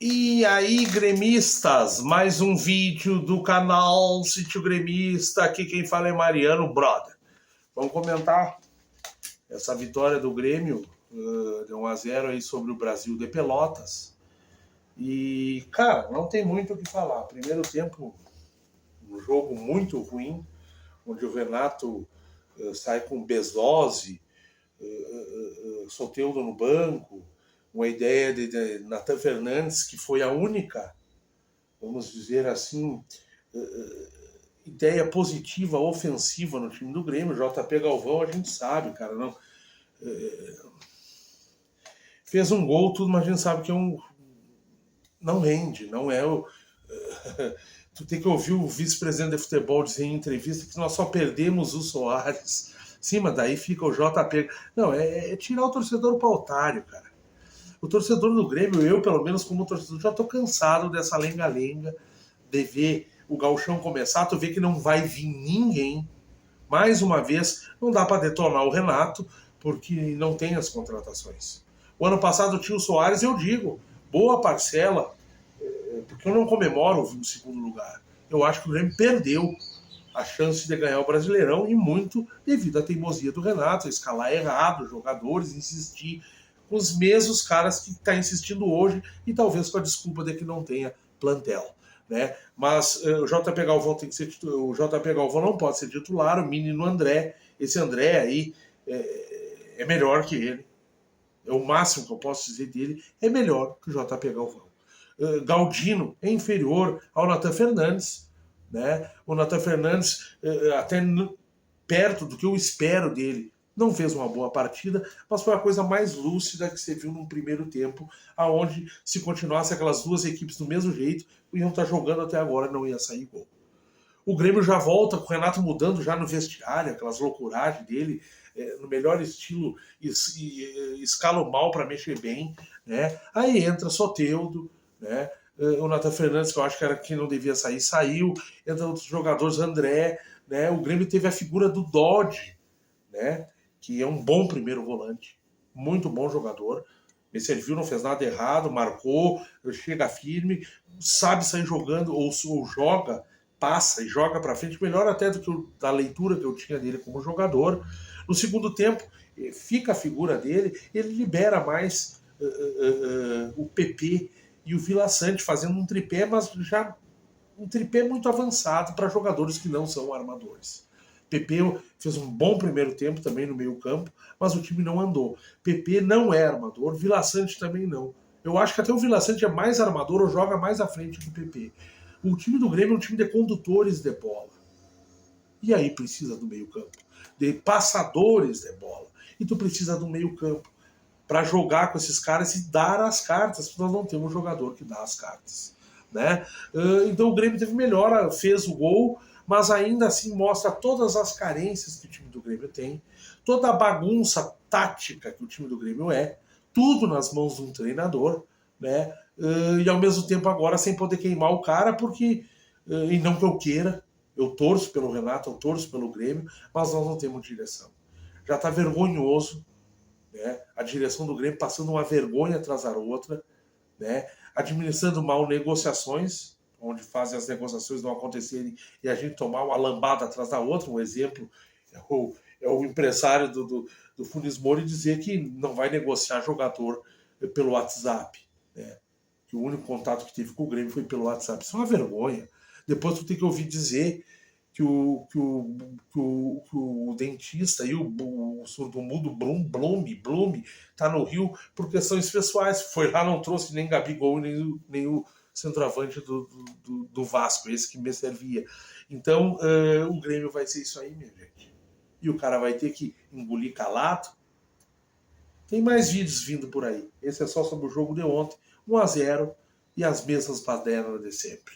E aí, gremistas, mais um vídeo do canal Sítio Gremista. Aqui quem fala é Mariano, brother. Vamos comentar essa vitória do Grêmio de 1-0 aí sobre o Brasil de Pelotas. E, cara, não tem muito o que falar. Primeiro tempo, um jogo muito ruim, onde o Renato sai com Bezose, Soteldo no banco, uma ideia de Nathan Fernandes, que foi a única, vamos dizer assim, ideia positiva, ofensiva no time do Grêmio. JP Galvão, a gente sabe, cara, não fez um gol, tudo, mas a gente sabe que não rende, não é o... Tu tem que ouvir o vice-presidente de futebol dizer em entrevista que nós só perdemos o Soares. Sim, mas daí fica o JP. Não, é tirar o torcedor para otário, cara. O torcedor do Grêmio, eu pelo menos como torcedor, já tô cansado dessa lenga-lenga de ver o gauchão começar, tu vê que não vai vir ninguém. Mais uma vez, não dá para detonar o Renato, porque não tem as contratações. O ano passado tinha o Soares, eu digo, boa parcela, porque eu não comemoro o segundo lugar. Eu acho que o Grêmio perdeu a chance de ganhar o Brasileirão, e muito devido à teimosia do Renato, escalar errado, jogadores, insistir com os mesmos caras que está insistindo hoje, e talvez com a desculpa de que não tenha plantel. Né? Mas o JP Galvão tem que ser o JP Galvão não pode ser titular, o menino André, esse André aí é melhor que ele. É o máximo que eu posso dizer dele, é melhor que o JP Galvão. Galdino é inferior ao Nathan Fernandes, né? O Nathan Fernandes, até perto do que eu espero dele, não fez uma boa partida, mas foi a coisa mais lúcida que você viu num primeiro tempo, aonde se continuasse aquelas duas equipes do mesmo jeito, iam estar jogando até agora, não ia sair gol. O Grêmio já volta com o Renato mudando já no vestiário, aquelas loucuragens dele, no melhor estilo, escala o mal para mexer bem, né? Aí entra Soteldo, né? O Nathan Fernandes, que eu acho que era quem não devia sair, saiu. Entra outros jogadores, André, né? O Grêmio teve a figura do Dodge, né? Que é um bom primeiro volante, muito bom jogador. Me serviu, não fez nada errado, marcou, chega firme, sabe sair jogando, ou joga, passa e joga para frente, melhor até do que da leitura que eu tinha dele como jogador. No segundo tempo, fica a figura dele, ele libera mais o PP e o Vila Sante fazendo um tripé, mas já um tripé muito avançado para jogadores que não são armadores. PP fez um bom primeiro tempo também no meio campo, mas o time não andou. PP não é armador, Vila Sante também não. Eu acho que até o Vila Sante é mais armador ou joga mais à frente que o PP. O time do Grêmio é um time de condutores de bola. E aí precisa do meio campo, de passadores de bola. E tu precisa do meio campo para jogar com esses caras e dar as cartas, porque nós não temos um jogador que dá as cartas. Né? Então o Grêmio teve melhora, fez o gol, mas ainda assim mostra todas as carências que o time do Grêmio tem, toda a bagunça tática que o time do Grêmio é, tudo nas mãos de um treinador, né? E ao mesmo tempo agora sem poder queimar o cara, porque, e não que eu queira, eu torço pelo Renato, eu torço pelo Grêmio, mas nós não temos direção. Já está vergonhoso, né? A direção do Grêmio passando uma vergonha atrás da outra, né? Administrando mal negociações, onde fazem as negociações não acontecerem e a gente tomar uma lambada atrás da outra. Um exemplo é o empresário do Funes Mori dizer que não vai negociar jogador pelo WhatsApp, né? Que o único contato que teve com o Grêmio foi pelo WhatsApp. Isso é uma vergonha. Depois tu tem que ouvir dizer que o dentista e o surdo-mudo Blume tá no Rio por questões pessoais. Foi lá, não trouxe nem Gabigol, nem o centroavante do Vasco, esse que me servia. Então, o Grêmio vai ser isso aí, minha gente. E o cara vai ter que engolir calado. Tem mais vídeos vindo por aí. Esse é só sobre o jogo de ontem. 1-0 e as mesmas badernas de sempre.